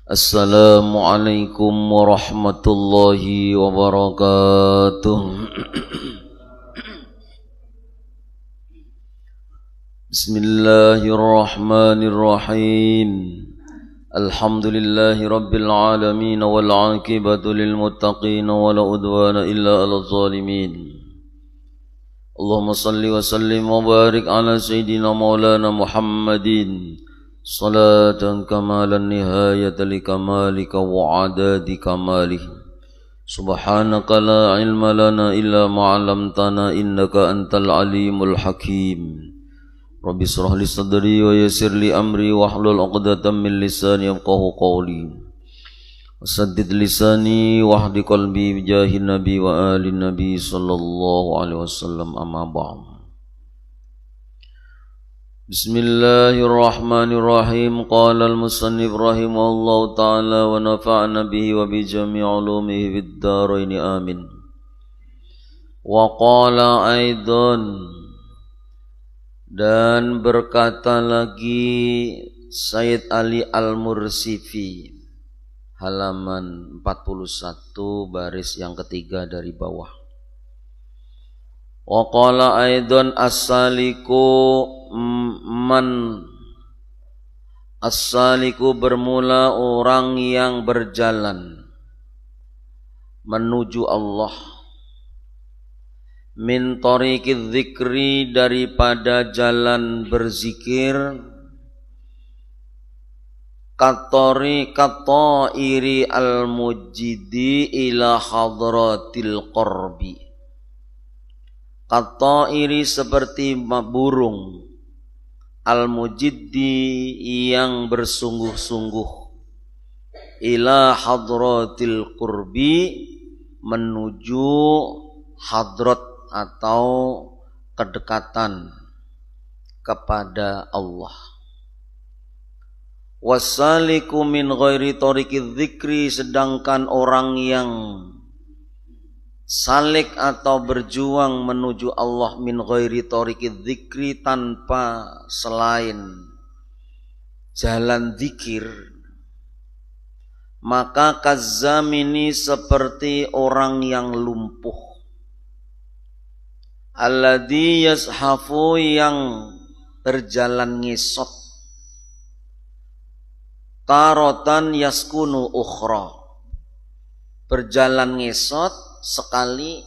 Assalamualaikum warahmatullahi wabarakatuh. Bismillahirrahmanirrahim. Alhamdulillahi rabbil alamin wal aqibatu lil muttaqin wala udwana illa 'alal zalimin. Allahumma salli wa sallim wa barik ala sayyidina maulana Muhammadin salatan kamalan nihayata li kamalika wa adadi kamalih. Subhanaka la ilma lana illa ma'alamtana innaka antal alimul hakim. Rabbi shrah li sadri wa yassir li amri wahlul 'uqdatam min lisani yafqahu qawli. Wasaddid lisani wahdi qalbi bijahin nabi wa ali nabi sallallahu alaihi wasallam amma ba'd. Bismillahirrahmanirrahim. Qala al-musannif rahimahullahu ta'ala wa nafa'na bihi wa bi jami' ulumihi fid dharain amin. Wa qala aidan, dan berkata lagi Sayyid Ali Al-Mursifi, halaman 41 baris yang ketiga dari bawah. Wa qala aidan as-saliku as-saliku bermula orang yang berjalan menuju Allah, min tariqiz zikri daripada jalan berzikir, katairi al-mujidi ila hadratil qarbi. Katairi seperti burung, al-mujiddi yang bersungguh-sungguh, ila hadratil qurbi menuju hadrat atau kedekatan kepada Allah. Wasaliku min ghairi tariqiz dzikri, sedangkan orang yang salik atau berjuang menuju Allah min ghairi tariqiz dzikri, tanpa selain jalan zikir, maka kazzamini seperti orang yang lumpuh, alladzi yashafu yang berjalan ngesot, tarotan yaskunu ukhra, berjalan ngesot sekali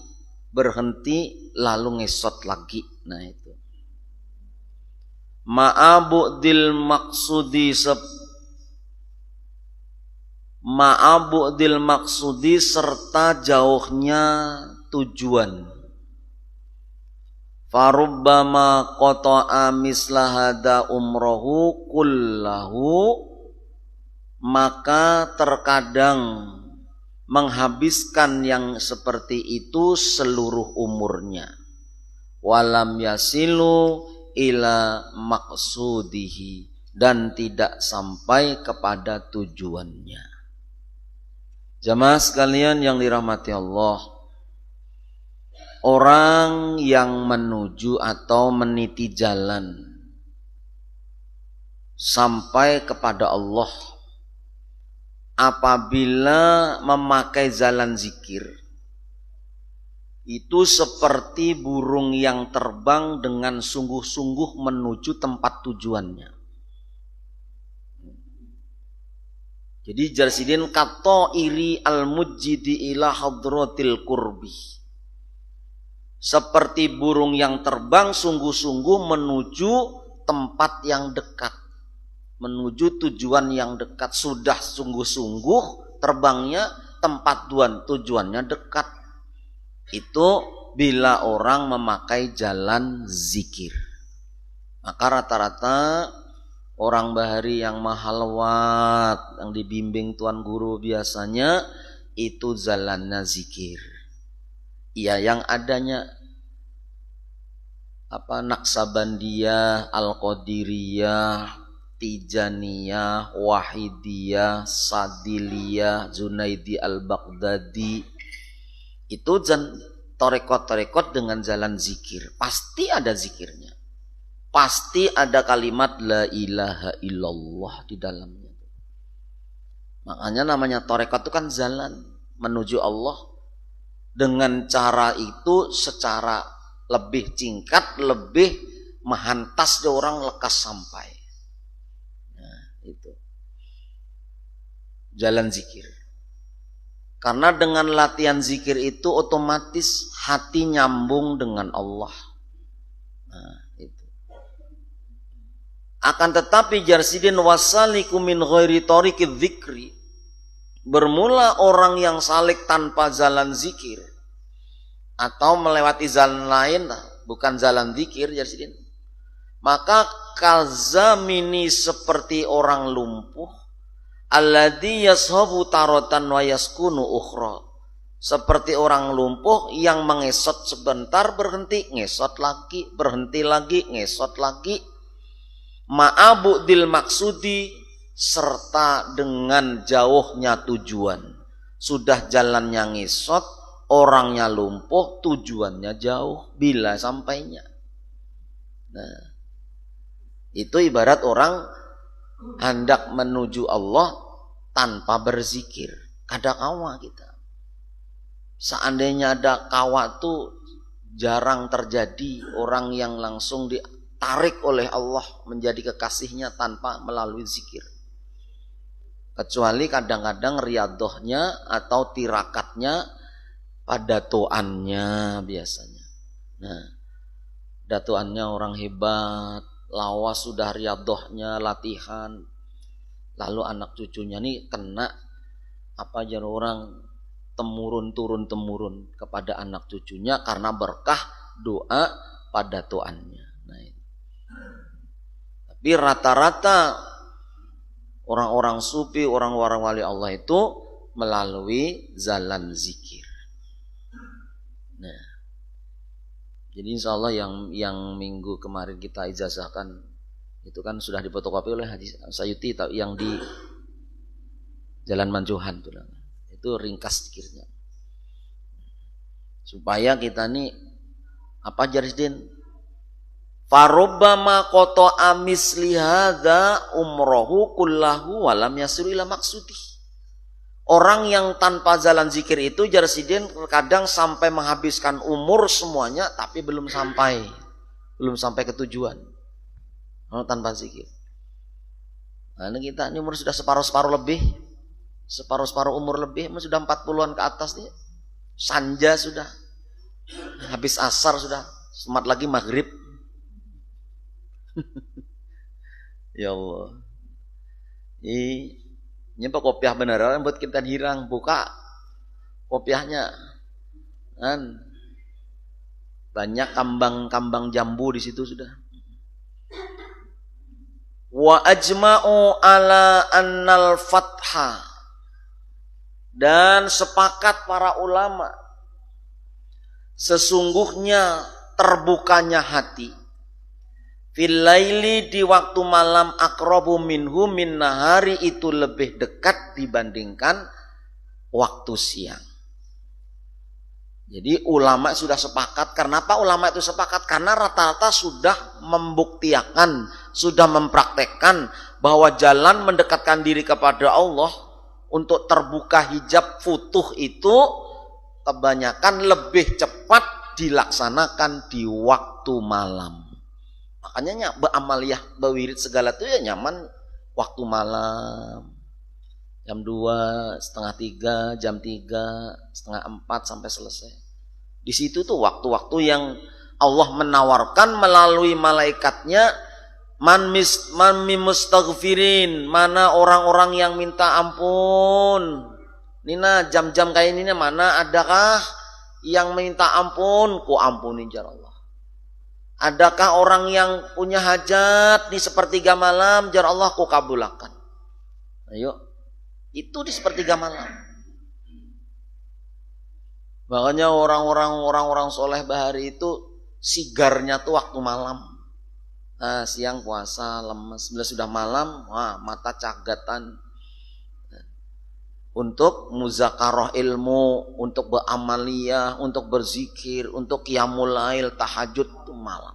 berhenti lalu ngesot lagi. Nah itu ma'abudil maksudi serta jauhnya tujuan. Farubbama qata'a mislahada umrohu kullahu, maka terkadang menghabiskan yang seperti itu seluruh umurnya. Walam yasilu ila maqsudihi, dan tidak sampai kepada tujuannya. Jamaah sekalian yang dirahmati Allah, orang yang menuju atau meniti jalan sampai kepada Allah apabila memakai jalan zikir, itu seperti burung yang terbang dengan sungguh-sungguh menuju tempat tujuannya. Jadi jarsidin kato iri al-mujidi ila hadratil qurbi, seperti burung yang terbang sungguh-sungguh menuju tempat yang dekat, menuju tujuan yang dekat. Sudah sungguh-sungguh terbangnya, tempat tujuannya dekat. Itu bila orang memakai jalan zikir. Maka rata-rata orang bahari yang mahalwat, yang dibimbing tuan guru biasanya itu jalannya zikir. Ya, yang adanya Naksabandiyah, Al-Qadiriyah, Tijaniyah, Wahidiyah, Sadiliyah, Junaidi Al-Baghdadi, itu tarekot-tarekot dengan jalan zikir. Pasti ada zikirnya, pasti ada kalimat la ilaha illallah di dalamnya. Makanya namanya tarekat itu kan jalan menuju Allah. Dengan cara itu secara lebih singkat, lebih menghantas orang lekas sampai. Nah, itu jalan zikir. Karena dengan latihan zikir itu otomatis hati nyambung dengan Allah. Nah, itu. Akan tetapi jarsidin wasaliku min ghairi tariqidz dzikri. Bermula orang yang salik tanpa jalan zikir atau melewati jalan lain, bukan jalan zikir jarsidin. Maka kalzamini seperti orang lumpuh, alladzi yashabu taratan wa yaskunu ukhra. Seperti orang lumpuh yang mengesot sebentar berhenti, ngesot lagi, berhenti lagi, ngesot lagi. Ma'abudil maksudi, serta dengan jauhnya tujuan. Sudah jalannya ngesot, orangnya lumpuh, tujuannya jauh, bila sampainya. Nah, itu ibarat orang hendak menuju Allah tanpa berzikir. Kada kawa kita. Seandainya ada kawa tuh jarang terjadi orang yang langsung ditarik oleh Allah menjadi kekasihnya tanpa melalui zikir. Kecuali kadang-kadang riadohnya atau tirakatnya pada toannya biasanya. Nah, datuannya orang hebat, lawas sudah riadohnya latihan, lalu anak cucunya nih kena apa aja orang temurun kepada anak cucunya karena berkah doa pada toannya. Nah, tapi rata-rata orang-orang sufi, orang-orang wali Allah itu melalui jalan zikir. Nah, jadi insya Allah yang minggu kemarin kita ijazahkan itu kan sudah difotokopi oleh Haji Sayuti yang di Jalan Manjuhan itu ringkas zikirnya. Supaya kita nih apa Jarisdin? Farubbama qata'a misli hadza umrohu kullahu walam yasiru ila maksudi. Orang yang tanpa jalan zikir itu Jarsidin kadang sampai menghabiskan umur semuanya tapi belum sampai ke tujuan. Tanpa zikir. Nah, kita ini umur sudah separuh lebih. Separuh umur lebih, sudah 40-an ke atas nih. Sanja sudah. Habis asar sudah. Semat lagi maghrib. Ya Allah. Ini pak kopiah beneran buat kita hirang, buka kopiahnya. Kan banyak kambang jambu di situ sudah. Wa ajma'u ala annal fatha, dan sepakat para ulama sesungguhnya terbukanya hati fil laili di waktu malam aqrabu minhu min nahari itu lebih dekat dibandingkan waktu siang. Jadi ulama sudah sepakat. Kenapa ulama itu sepakat? Karena rata-rata sudah membuktikan, sudah mempraktekkan bahwa jalan mendekatkan diri kepada Allah untuk terbuka hijab futuh itu kebanyakan lebih cepat dilaksanakan di waktu malam. Makanya beramaliyah, berwirid segala itu ya nyaman waktu malam. Jam 2, setengah 3, jam 3, setengah 4 sampai selesai. Di situ tuh waktu-waktu yang Allah menawarkan melalui malaikatnya man mustaghfirin, mana orang-orang yang minta ampun. Nina jam-jam kayak ini mana adakah yang minta ampun? Ku ampuni jar Allah. Adakah orang yang punya hajat di sepertiga malam? Jar Allah ku kabulkan. Ayo, itu di sepertiga malam. Makanya orang-orang soleh bahari itu sigarnya tuh waktu malam. Nah, siang puasa lemes, bila sudah malam, wah, mata cagatan. Untuk muzakarah ilmu, untuk beramaliyah, untuk berzikir, untuk qiyamul lail, tahajud itu malam.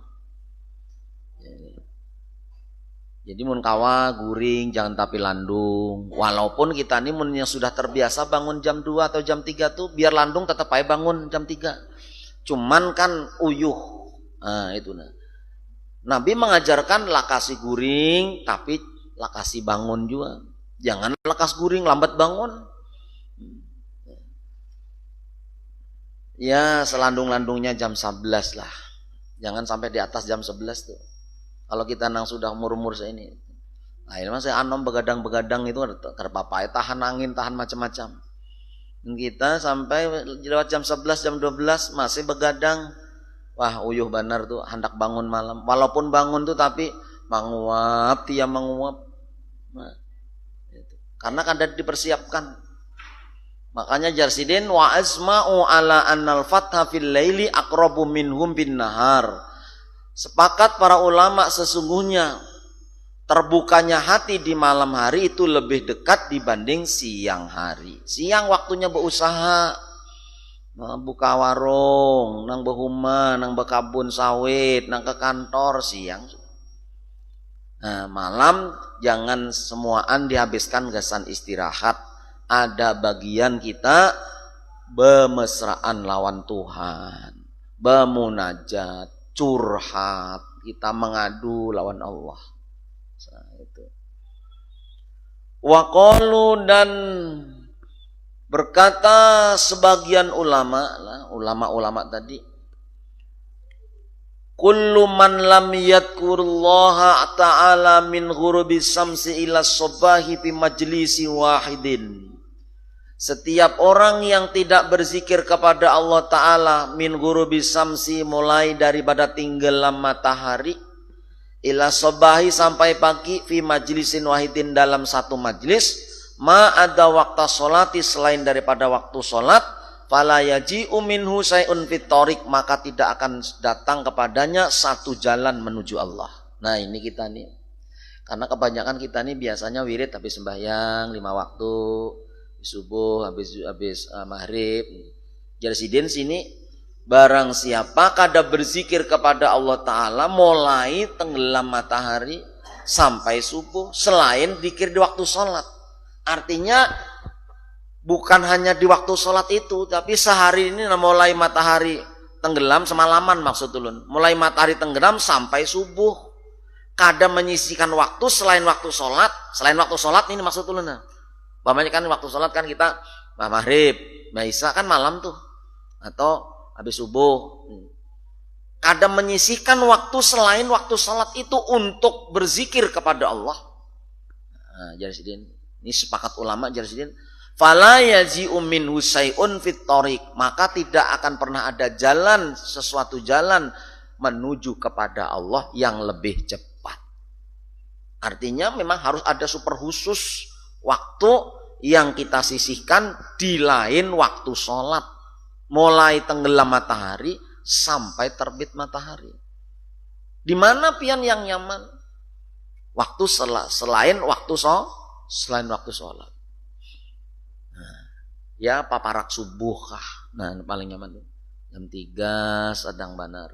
Jadi mun kawa guring jangan tapi landung. Walaupun kita ini mun yang sudah terbiasa bangun jam 2 atau jam 3 tuh biar landung tetap aja bangun jam 3. Cuman kan uyuh. Nah, itu nah. Nabi mengajarkan lakasi guring tapi lakasi bangun juga. Jangan lakas guring lambat bangun. Ya, selandung-landungnya jam 11 lah. Jangan sampai di atas jam 11 tuh. Kalau kita nang sudah umur-umur ini, nah ini saya anom begadang-begadang itu terpapai, tahan angin, tahan macam-macam. Dan kita sampai lewat jam 11, jam 12 masih begadang. Wah, uyuh benar tuh, hendak bangun malam. Walaupun bangun tuh tapi menguap, tiap menguap. Nah, itu. Karena kan ada dipersiapkan. Makanya Jarsidin wa azma'u ala annal fatha fil laili aqrabu minhum bin nahar. Sepakat para ulama sesungguhnya terbukanya hati di malam hari itu lebih dekat dibanding siang hari. Siang waktunya berusaha, buka warung, nang behuma, nang bekabun sawit, nang ke kantor siang. Nah, malam jangan semuaan dihabiskan gasan istirahat. Ada bagian kita bemesraan lawan Tuhan, bemunajat, curhat, kita mengadu lawan Allah. Nah, itu. Waqalu dan berkata sebagian ulama tadi, kullu man lam yadhkurullaha ta'ala min ghurubi samsi ila subahi fi majlisi wahidin. Setiap orang yang tidak berzikir kepada Allah Ta'ala min ghurubi samsi mulai daripada tenggelam matahari ila sobahi sampai pagi fi majlisin wahidin dalam satu majlis ma ada waktu solati selain daripada waktu solat fala yaji'u minhu say'un fit thoriq maka tidak akan datang kepadanya satu jalan menuju Allah. Nah ini kita nih, karena kebanyakan kita nih biasanya wirid habis sembahyang 5 waktu, subuh, habis maghrib. Jarsidin sini barang siapa kada berzikir kepada Allah Ta'ala mulai tenggelam matahari sampai subuh selain zikir di waktu sholat. Artinya bukan hanya di waktu sholat itu, tapi sehari ini mulai matahari tenggelam semalaman maksud ulun. Mulai matahari tenggelam sampai subuh kada menyisihkan waktu selain waktu sholat. Selain waktu sholat ini maksud ulun. Umpamanya kan waktu sholat kan kita maghrib, isya kan malam tuh, atau habis subuh. Kadang menyisihkan waktu selain waktu sholat itu untuk berzikir kepada Allah. Nah, Jarsidin, ini sepakat ulama Jarsidin. Fala yaji'u minhu say'un fit thoriq, maka tidak akan pernah ada jalan, sesuatu jalan menuju kepada Allah yang lebih cepat. Artinya memang harus ada super khusus waktu yang kita sisihkan di lain waktu sholat. Mulai tenggelam matahari sampai terbit matahari. Di mana pian yang nyaman? Waktu selain waktu sholat. Nah, ya paparak subuh kah? Nah paling nyaman tuh. Jam 3 sedang banar.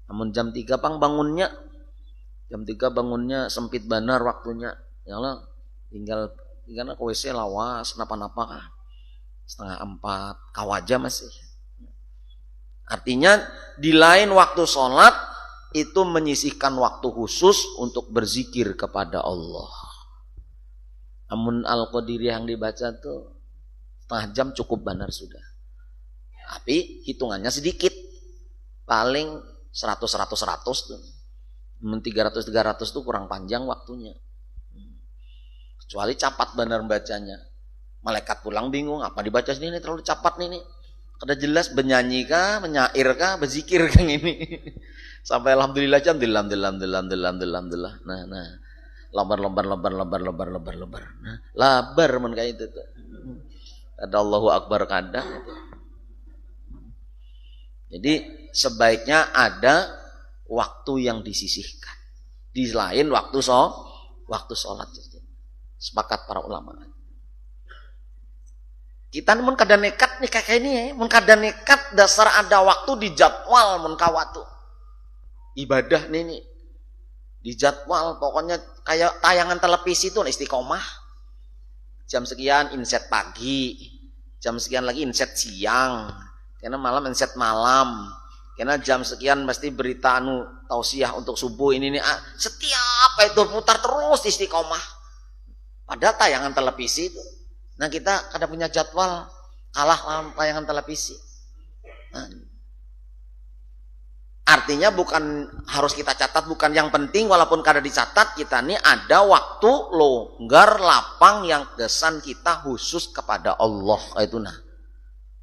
Namun jam 3 bangunnya. Jam 3 bangunnya sempit banar waktunya. Ya Allah, tinggal ke WC lawas, napa-napa kah? 3:30, kawaja masih. Artinya di lain waktu sholat itu menyisihkan waktu khusus untuk berzikir kepada Allah. Namun Al-Qadir yang dibaca tuh setengah jam cukup benar sudah. Tapi hitungannya sedikit. Paling 100 tuh. 300 tuh kurang panjang waktunya. Kecuali capat benar bacanya. Malaikat pulang bingung, apa dibaca sini terlalu capat nih. Kada jelas benyanyi kah, menyair kah, berzikir kah ini. Sampai alhamdulillah jam alhamdulillah. Nah. Lembar. Nah, labar men kayak itu tuh. Ada Allahu Akbar kadang itu. Jadi sebaiknya ada waktu yang disisihkan di lain waktu sholat. Sepakat para ulama. Kita mun kada nekat nih kayak ini ya, mun kada nekat dasar ada waktu di jadwal mun kawatu ibadah nih. Di jadwal pokoknya kayak tayangan televisi itu istiqomah. Jam sekian inset pagi, jam sekian lagi inset siang, karena malam inset malam. Karena jam sekian mesti berita tausiah untuk subuh ini setiap itu putar terus istiqomah. Padahal tayangan televisi itu. Nah kita kada punya jadwal, kalah tayangan televisi. Nah, artinya bukan harus kita catat, bukan yang penting walaupun kada dicatat, kita nih ada waktu longgar lapang yang kesan kita khusus kepada Allah. Itu nah.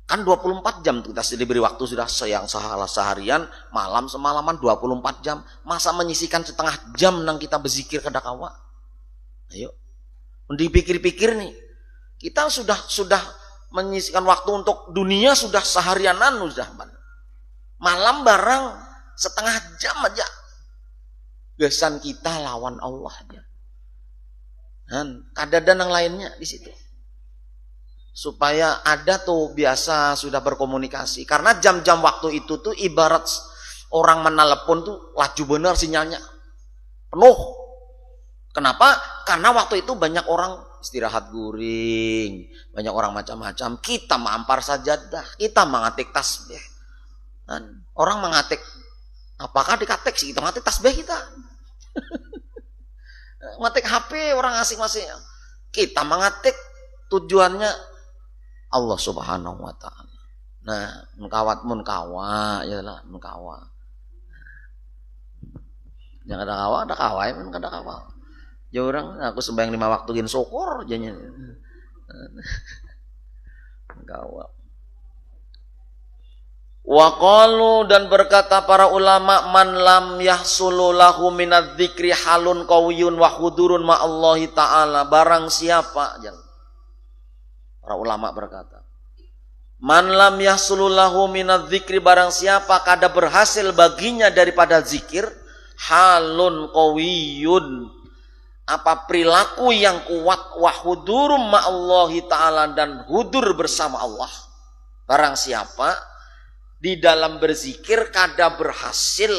Kan 24 jam kita sudah diberi waktu, sudah seharian, malam semalaman 24 jam. Masa menyisikan setengah jam nang kita berzikir kada kawa? Ayo. Dipikir-pikir nih. Kita sudah menyisikan waktu untuk dunia sudah seharianan sudah. Malam barang setengah jam aja. Gesan kita lawan Allah aja. Dan kada ada yang lainnya di situ. Supaya ada tuh biasa sudah berkomunikasi. Karena jam-jam waktu itu tuh ibarat orang menelepon tuh laju benar sinyalnya. Penuh. Kenapa? Karena waktu itu banyak orang istirahat guring, banyak orang macam-macam. Kita mampar sajadah, kita mengatik tasbih. Dan orang mengatik, apakah dikatik sih? Kita ngatik tasbih kita. Ngatik HP orang asing masih. Kita mengatik tujuannya Allah Subhanahu wa taala. Nah, munkawa ya lah, munkawa. Yang ada kawa, pun kada kawa. Ya orang aku sembahyang 5 waktu gin syukur janya. Munkawa. Wa qalu, dan berkata para ulama, man lam yahsulu lahu minadz-dzikri halun qawiyun wa hudurun ma Allah taala, barang siapa para ulama berkata, man lam yahsulu lahu minadz-dzikri, barang siapa kada berhasil baginya daripada zikir, halun qawiyun, apa perilaku yang kuat, wa hudurum ma Allah taala, dan hudur bersama Allah. Barang siapa di dalam berzikir kada berhasil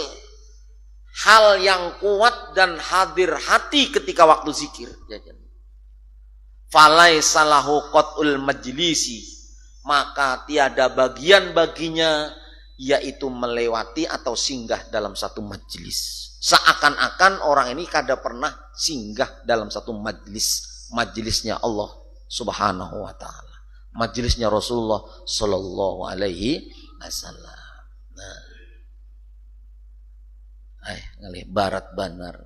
hal yang kuat dan hadir hati ketika waktu zikir, falaisa lahu qat'ul majlisi, maka tiada bagian baginya yaitu melewati atau singgah dalam satu majlis. Seakan-akan orang ini kada pernah singgah dalam satu majlisnya Allah Subhanahu wa taala, majlisnya Rasulullah sallallahu alaihi wasallam. Nah, ngalih barat banar.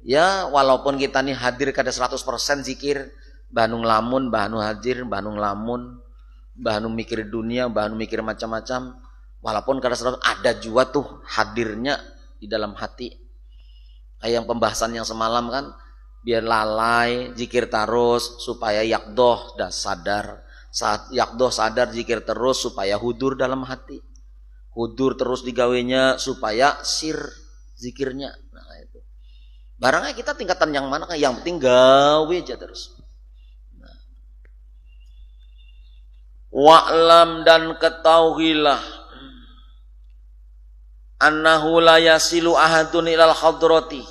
Ya, walaupun kita nih hadir kada 100% zikir, Banung lamun, bahanu hadir, Banung lamun, bahanu mikir dunia, bahanu mikir macam-macam, walaupun kada 100%, ada juga tuh hadirnya di dalam hati. Kayak yang pembahasan yang semalam kan, biar lalai zikir terus supaya yakdoh dan sadar. Saat yakdoh sadar zikir terus supaya hudur dalam hati. Hudur terus digawenya supaya sir zikirnya. Nah itu. Barangnya kita tingkatan yang mana kan? Yang penting gawe aja terus. Nah. Wa'lam, dan ketahuilah, annahu la yasilu ahadun ilal hadrati,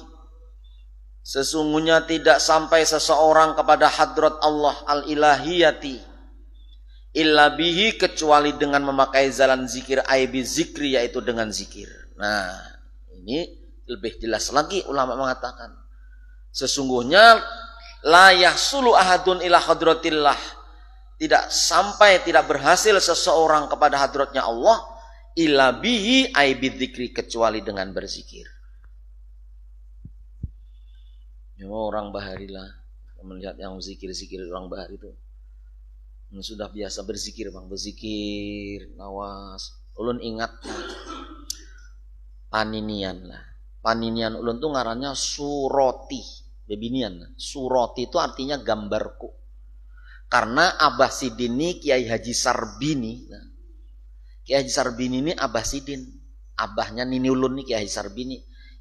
sesungguhnya tidak sampai seseorang kepada hadrat Allah al-ilahiyati illa bihi, kecuali dengan memakai jalan zikir, aibi zikri, yaitu dengan zikir. Nah, ini lebih jelas lagi ulama mengatakan, sesungguhnya la yahsulu ahadun ila hadratillah, tidak sampai, tidak berhasil seseorang kepada hadratnya Allah illa bihi aibi zikri, kecuali dengan berzikir. Ya, orang bahari lah melihat yang zikir-zikir orang bahari itu sudah biasa berzikir, bang, berzikir lawas. Ulun ingat paninian lah. Paninian ulun tuh ngarannya suroti, bebinian. Suroti itu artinya gambarku. Karena Abah Sidin ini Kiai Haji Sarbini. Nah, Kiai Haji Sarbini ini Abah Sidin, abahnya Nini ulun nih Kiai Haji Sarbini.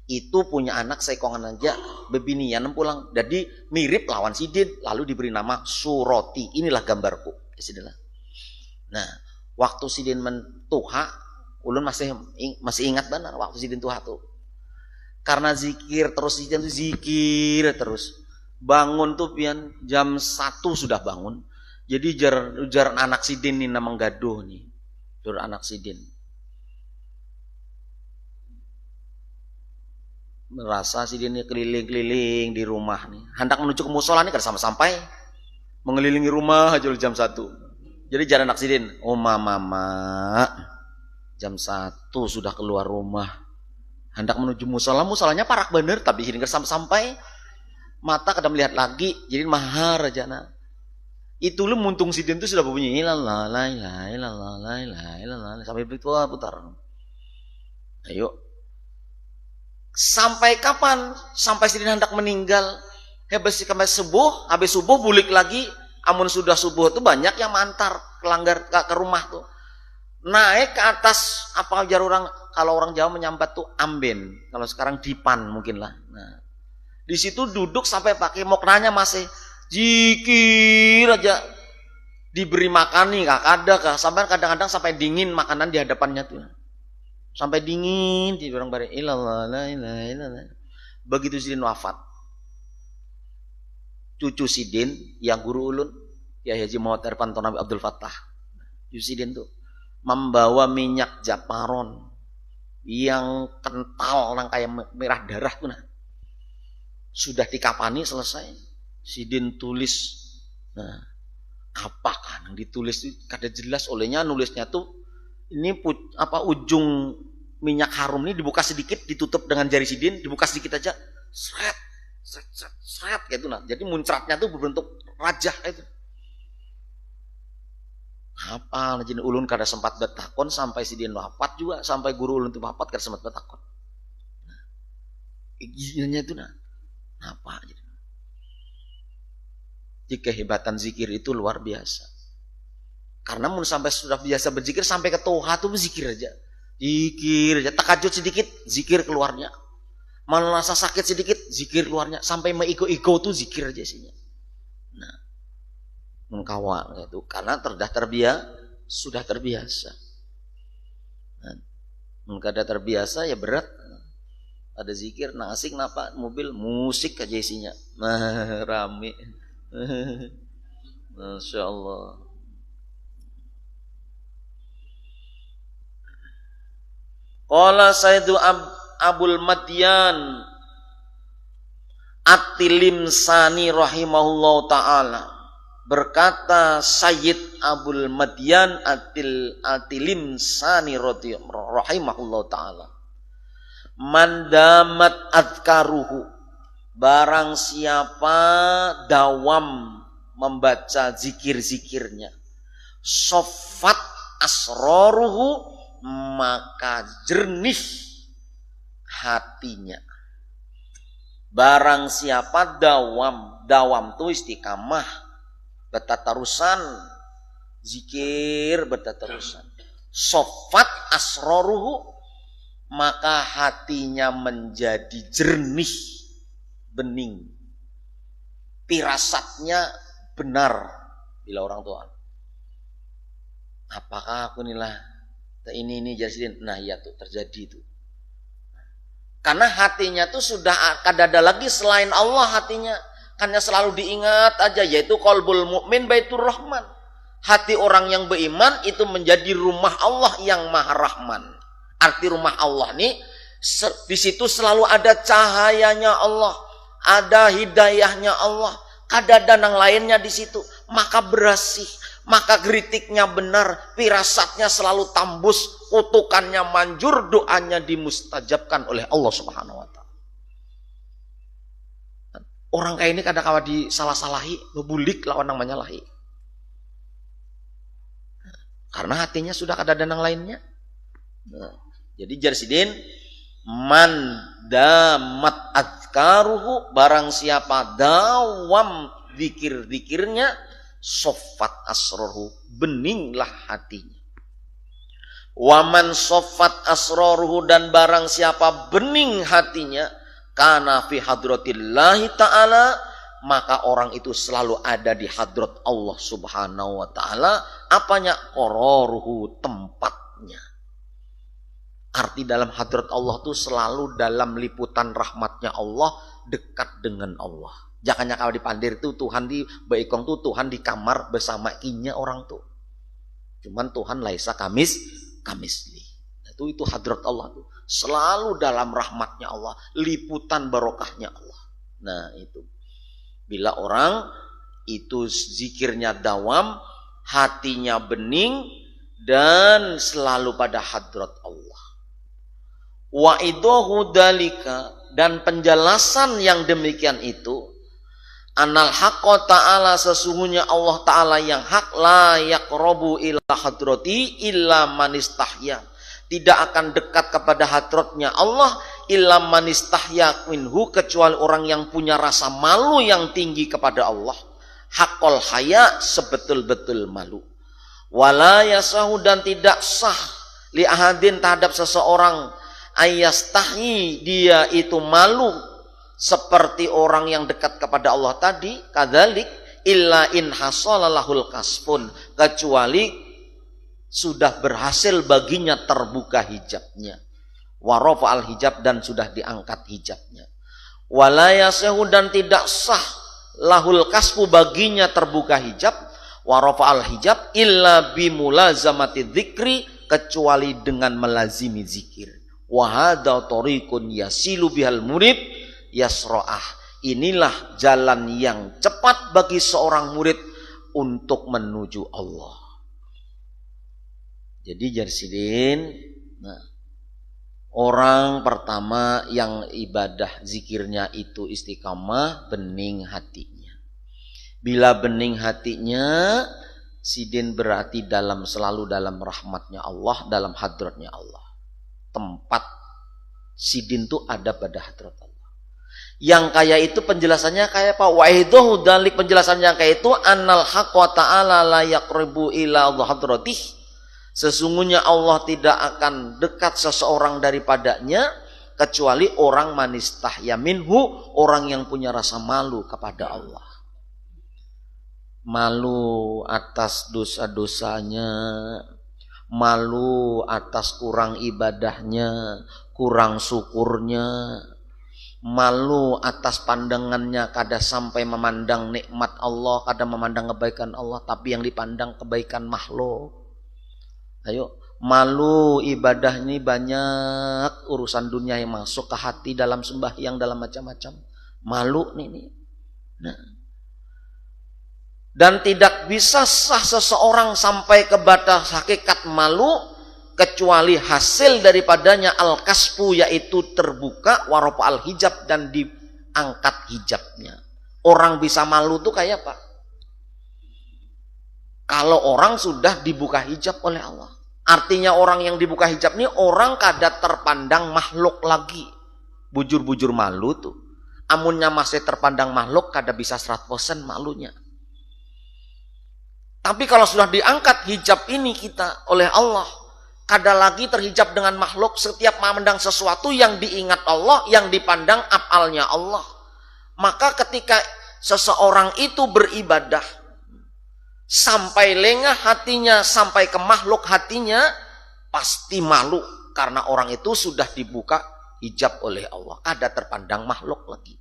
Itu punya anak sekongan aja bebinian pulang, jadi mirip lawan Sidin, lalu diberi nama Suroti. Inilah gambarku. Nah, waktu Sidin mentuha, ulun masih ingat benar waktu Sidin tuha tuh. Karena zikir terus, zikir terus. Bangun tuh pian jam 1 sudah bangun. Jadi ujar anak sidin nih nama gaduh nih. Ujar anak sidin. Merasa sidin keliling-keliling di rumah nih. Hendak menuju ke musola nih kada sampai. Mengelilingi rumah aja jam 1. Jadi jalan anak sidin, "Oh mama, jam 1 sudah keluar rumah. Hendak menuju musola, musolanya parak bener, tapi sidin sampai mata kadang melihat lagi, jadi mahar aja nak." Itu lu muntung sidin itu sudah berbunyi ilallah la ilaha illallah la ilaha illallah sampai putar. Ayo. Sampai kapan? Sampai sidin hendak meninggal. Habis subuh bulik lagi. Amun sudah subuh tuh banyak yang mantar kelanggar ke rumah tuh. Naik ke atas apa jar orang, kalau orang Jawa menyambat tuh amben, kalau sekarang dipan mungkin lah. Nah, di situ duduk sampai pakai moknanya masih zikir aja, diberi makan nih ada kah, sampai kadang-kadang sampai dingin makanan di hadapannya tuh, sampai dingin di orang bare ilallah la ilaha illallah. Begitu sidin wafat, cucu sidin yang guru ulun ya Haji Muhammad Irfanto Nabi Abdul Fattah, cucu sidin tuh membawa minyak japaron yang kental nang kayak merah darah tuh nah. Sudah dikapani selesai, sidin tulis. Nah, apa kan yang ditulis itu kada jelas, olehnya nulisnya tuh ini ujung minyak harum ini dibuka sedikit, ditutup dengan jari sidin, dibuka sedikit aja, seret gitu nah. Jadi muncratnya tuh berbentuk rajah itu. Apa jadi ulun kada sempat bertakon sampai sidin wafat juga, sampai guru ulun tuh wafat kada sempat bertakon. Nah, izinnya itu nah. Apa gitu. Jadi kehebatan zikir itu luar biasa. Karena mun sampai sudah biasa berzikir sampai ke toha tuh berzikir aja. Zikir aja, takajud sedikit, zikir keluarnya. Merasa sakit sedikit, zikir keluarnya. Sampai meigo-igo tuh zikir aja isinya. Nah, mengkawal itu karena sudah terbiasa. Nah, kada terbiasa ya berat. Ada zikir, nah asik napa mobil musik aja isinya, nah rame, masya Allah. Qala Sayyidu Abul Madyan At-Tilimsani rahimahullah ta'ala, berkata Sayyid Abul Madyan At-Tilimsani rahimahullah ta'ala, mandamat adkaruhu, barang siapa dawam membaca zikir-zikirnya, sofat asroruhu, maka jernih hatinya. Barang siapa dawam tuh istiqamah, bertatarusan zikir, bertatarusan sofat asroruhu, maka hatinya menjadi jernih, bening, firasatnya benar. Bila orang tua, apakah aku inilah ini jadi, nah iya tuh terjadi itu. Karena hatinya tuh sudah kada ada lagi selain Allah hatinya, hanya selalu diingat aja, yaitu qalbul mukmin baitur rahman. Hati orang yang beriman itu menjadi rumah Allah yang maha rahman. Arti rumah Allah nih, di situ selalu ada cahayanya Allah, ada hidayahnya Allah, kada ada yang lainnya di situ. Maka berasih, maka kritiknya benar, firasatnya selalu tambus, kutukannya manjur, doanya dimustajabkan oleh Allah Subhanahu wa Ta'ala. Orang kayak ini kada kawa disalah-salahi, ngebulik lawan yang menyalahi. Karena hatinya sudah kada ada yang lainnya. Nah, jadi jarsidin man damat adkaruhu, barang siapa dawam zikir-zikirnya, sofat asroruhu, beninglah hatinya. Waman sofat asroruhu, dan barang siapa bening hatinya, kana fi hadratillahi ta'ala, maka orang itu selalu ada di hadrat Allah Subhanahu wa ta'ala. Apanya? Qararuhu, tempatnya. Arti dalam hadrat Allah tuh selalu dalam liputan rahmatnya Allah, dekat dengan Allah. Jangan kalau di Pandir itu Tuhan di Baikong tuh Tuhan di kamar bersama inya orang tuh. Cuman Tuhan laisa kamisli. Itu hadrat Allah tuh selalu dalam rahmatnya Allah, liputan barokahnya Allah. Nah itu bila orang itu zikirnya dawam, hatinya bening dan selalu pada hadrat Allah. Wa idahu dalika, dan penjelasan yang demikian itu, anal haqqa ta'ala, sesungguhnya Allah ta'ala yang hak, la yaqrabu ila hadrati illa man istahya, tidak akan dekat kepada hadratnya Allah illa man istahya minhu, kecuali orang yang punya rasa malu yang tinggi kepada Allah. Haqqal haya, sebetul-betul malu. Wala yasahu, dan tidak sah li ahadin terhadap seseorang, ayastahi, dia itu malu seperti orang yang dekat kepada Allah tadi, kadzalik illa in hasalalahul kasfun, kecuali sudah berhasil baginya terbuka hijabnya, warafa al hijab, dan sudah diangkat hijabnya. Wala yasahu, dan tidak sah lahul kasfu, baginya terbuka hijab, warafa al hijab, illa bimulazamati dzikri, kecuali dengan melazimi zikir. Wahada tariqun yasilu bihal murid yasra'ah, inilah jalan yang cepat bagi seorang murid untuk menuju Allah. Jadi Jarsidin, nah, orang pertama yang ibadah zikirnya itu istiqamah, bening hatinya. Bila bening hatinya, sidin berarti selalu dalam rahmatnya Allah, dalam hadratnya Allah. Tempat sidin itu ada pada hadrat Allah. Yang kayak itu penjelasannya kayak apa? Wa'iduhu dalik, penjelasannya kayak itu, annal haqqa ta'ala la yaqribu ila hadratih, sesungguhnya Allah tidak akan dekat seseorang daripadanya kecuali orang manistahya minhu, orang yang punya rasa malu kepada Allah. Malu atas dosa-dosanya, malu atas kurang ibadahnya, kurang syukurnya, malu atas pandangannya, kada sampai memandang nikmat Allah, kada memandang kebaikan Allah, tapi yang dipandang kebaikan makhluk. Ayo, malu ibadah ini banyak urusan dunia yang masuk ke hati dalam sembahyang, dalam macam-macam. Malu nih. Nah. Dan tidak bisa sah seseorang sampai ke batas hakikat malu kecuali hasil daripadanya al-kasfu, yaitu terbuka, warafa al-hijab, dan diangkat hijabnya. Orang bisa malu tuh kayak apa? Kalau orang sudah dibuka hijab oleh Allah. Artinya orang yang dibuka hijab ini orang kada terpandang makhluk lagi. Bujur-bujur malu tuh. Amunnya masih terpandang makhluk, kada bisa 100% malunya. Tapi kalau sudah diangkat hijab ini kita oleh Allah, kada lagi terhijab dengan makhluk. Setiap memandang sesuatu yang diingat Allah, yang dipandang afalnya Allah. Maka ketika seseorang itu beribadah, sampai lengah hatinya, sampai ke makhluk hatinya, pasti malu. Karena orang itu sudah dibuka hijab oleh Allah, kada terpandang makhluk lagi.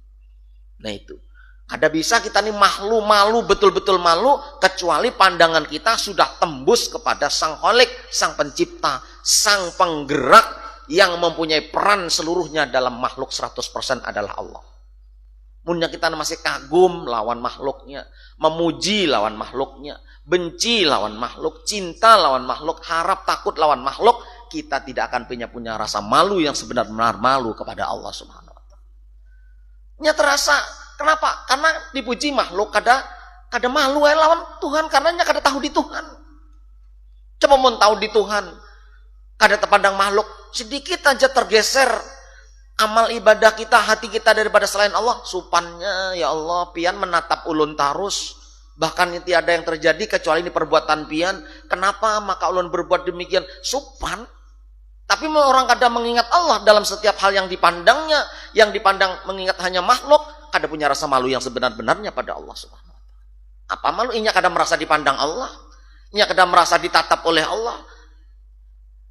Nah itu. Ada bisa kita nih malu, betul-betul malu, kecuali pandangan kita sudah tembus kepada Sang Khalik, Sang Pencipta, Sang Penggerak yang mempunyai peran seluruhnya dalam makhluk 100% adalah Allah. Munnya kita masih kagum lawan makhluknya, memuji lawan makhluknya, benci lawan makhluk, cinta lawan makhluk, harap takut lawan makhluk, kita tidak akan punya rasa malu yang sebenar-benar malu kepada Allah Subhanahu wa Ta'ala. Nya terasa. Kenapa? Karena dipuji makhluk kada malu lawan Tuhan, karenanya kada tahu di Tuhan. Coba mau tahu di Tuhan, kada terpandang makhluk, sedikit aja tergeser amal ibadah kita, hati kita daripada selain Allah, supannya ya Allah pian menatap ulun tarus, bahkan tiada yang terjadi kecuali ini perbuatan pian. Kenapa maka ulun berbuat demikian? Supan. Tapi orang kada mengingat Allah dalam setiap hal yang dipandangnya, yang dipandang mengingat hanya makhluk, kada punya rasa malu yang sebenar-benarnya pada Allah Subhanahu wa Ta'ala. Apa malu? Inya kada merasa dipandang Allah, inya kada merasa ditatap oleh Allah,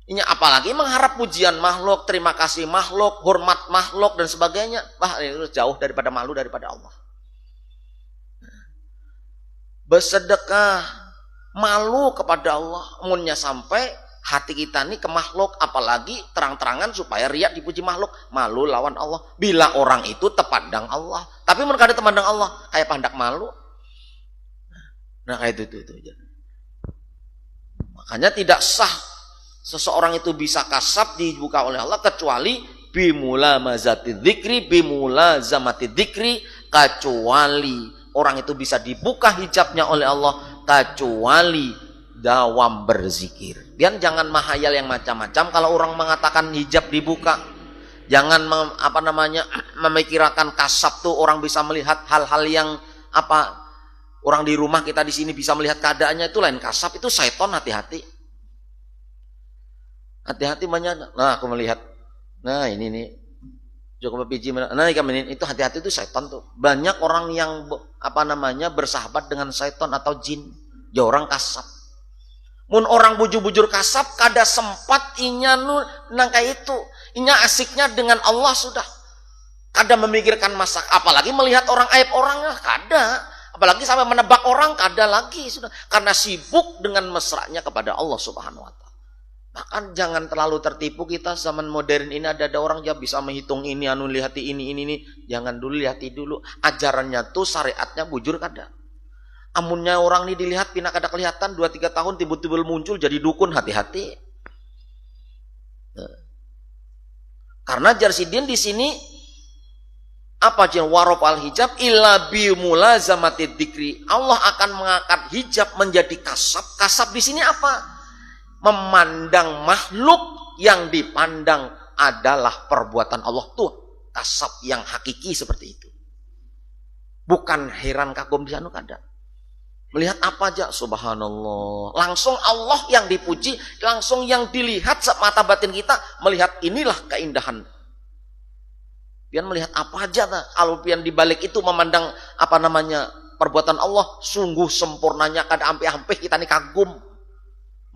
Ini apalagi mengharap pujian makhluk, terima kasih makhluk, hormat makhluk dan sebagainya. Wah, itu jauh daripada malu daripada Allah. Bersedekah malu kepada Allah, umumnya sampai hati kita ini ke makhluk, apalagi terang-terangan supaya riak dipuji makhluk, malu lawan Allah. Bila orang itu terpandang Allah, tapi mereka ada terpandang Allah, kayak pandak malu. Nah kayak itu. Makanya tidak sah seseorang itu bisa kasab dibuka oleh Allah kecuali bimula mazati dzikri, bimula zamati dzikri, kecuali orang itu bisa dibuka hijabnya oleh Allah kecuali dawam berzikir. Dan jangan mahayal yang macam-macam kalau orang mengatakan hijab dibuka. Jangan memikirkan kasab tuh orang bisa melihat hal-hal yang apa, orang di rumah kita di sini bisa melihat keadaannya, itu lain kasab, itu syaitan. Hati-hati. Hati-hati banyak. Nah, aku melihat. Nah, ini nih. Cukup biji. Nah, itu hati-hati, itu setan tuh. Banyak orang yang bersahabat dengan setan atau jin. Ya orang kasab. Mun orang bujur-bujur kasab kada sempat inya nang kayak itu. Inya asiknya dengan Allah sudah. Kada memikirkan masak, apalagi melihat orang aib orang, kada. Apalagi sampai menebak orang, kada lagi sudah. Karena sibuk dengan mesranya kepada Allah Subhanahu wa taala. Bahkan jangan terlalu tertipu kita zaman modern ini, ada orang yang bisa menghitung ini, lihati ini. Jangan dulu, lihati dulu. Ajarannya tuh syariatnya bujur kada. Amunnya orang ini dilihat pina kada kelihatan 2-3 tahun tiba-tiba muncul jadi dukun, hati-hati. Karena jarsidin di sini apa jen warof al hijab illa bi mulazamati dzikri. Allah akan mengangkat hijab menjadi kasab. Kasab di sini apa? Memandang makhluk yang dipandang adalah perbuatan Allah tuh, kasab yang hakiki seperti itu. Bukan heran kagum di sana kada. Melihat apa aja, subhanallah. Langsung Allah yang dipuji, langsung yang dilihat mata batin kita melihat inilah keindahan. Pian melihat apa aja nah. Kalau pian dibalik itu memandang perbuatan Allah sungguh sempurnanya, kada ampe-ampe kita nih kagum.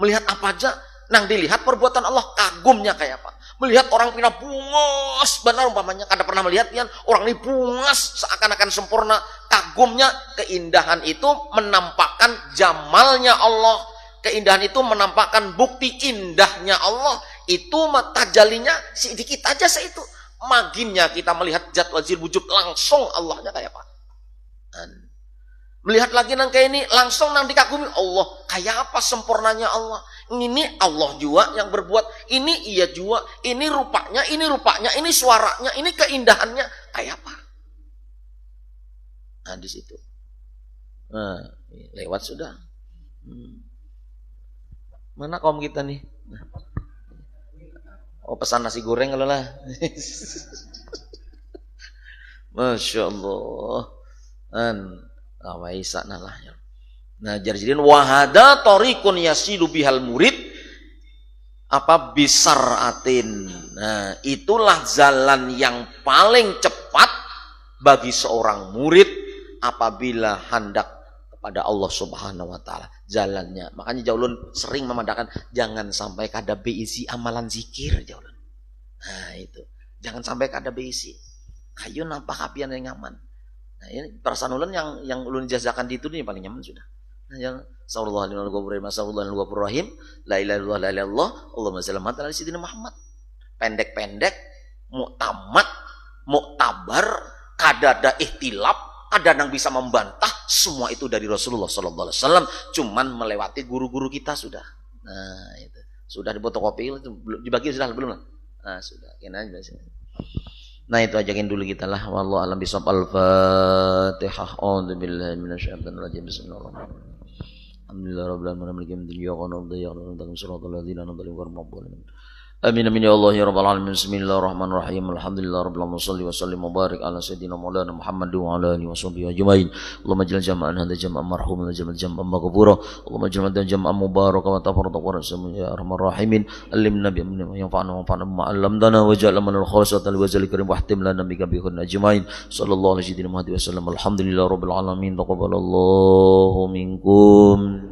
Melihat apa aja, nang dilihat perbuatan Allah, kagumnya kayak apa. Melihat orang pina bungas, benar umpamanya, kada pernah melihat pian, orang ini bungas, seakan-akan sempurna. Kagumnya, keindahan itu menampakkan jamalnya Allah. Keindahan itu menampakkan bukti indahnya Allah. Itu tajalinya sedikit aja itu. Maginnya kita melihat zat wajil wujud langsung Allahnya kayak apa. Melihat lagi nang kayak ini langsung nang dikagumi Allah, kayak apa sempurnanya Allah. Ini Allah juga yang berbuat, ini ia juga, ini rupanya, ini suaranya, ini keindahannya kayak apa. Nah di situ. Nah, lewat sudah. Mana kaum kita nih? Oh, pesan nasi goreng kalau lah. Masya Allah. Waisa nalah. Nah, jadi wahada torikun yasilu bihal murid apa bisaratin. Nah, itulah jalan yang paling cepat bagi seorang murid apabila hendak kepada Allah Subhanahu wa taala jalannya. Makanya Jaulun sering memandangkan jangan sampai kada beisi amalan zikir Jaulun. Nah, itu. Jangan sampai kada beisi. Ayo nampak kapian yang nyaman. Nah, ini perasaan ulun yang ulun jazakan di itu nih paling nyaman sudah. Nah, yang sallallahu alaihi wasallam, la ilaha illallah, la ilaha illallah, Allahumma shalli ala sayyidina Muhammad. Pendek-pendek, muktabar, kadada ihtilaf, ada yang bisa membantah, semua itu dari Rasulullah sallallahu alaihi wasallam, cuman melewati guru-guru kita sudah. Nah, itu. Sudah difotokopi, dibagi sudah belum? Nah, sudah. Kena aja. Nah itu ajakin dulu kita lah. Wallahu a'lam bishawab. Al-Fatihah. A'udzubillahi minasyaitonir rajim. Bismillahirrahmanirrahim. Alhamdulillahirabbil alamin. Maliki yaumiddin. Iyyaka na'budu wa iyyaka nasta'in. Shiratal ladzina an'amta 'alaihim ghairil maghdubi 'alaihim. Amin amin ya Allah ya rabbal alamin. Bismillahirrahmanirrahim. Alhamdulillahirabbil alamin. Shalli wa sallim wa barik ala sayyidina maulana Muhammad wa ala alihi washabihi ajmain. Allahumma ij'al jama'an hadha jam'an marhuman wa ij'al jam'an maghfura. Allahumma ij'al jam'an mubarakan wa tafarraqan wa ya arhamar rahimin. Allimna bi yanfa'una wa anfa'na bima 'allamtana wa ij'al lana al-khalisata li wajhil karim wa ihtim lana bika bi khairin ajmain. Sallallahu alaihi wa sallam. Alhamdulillahirabbil alamin. Taqabbalallahu minkum.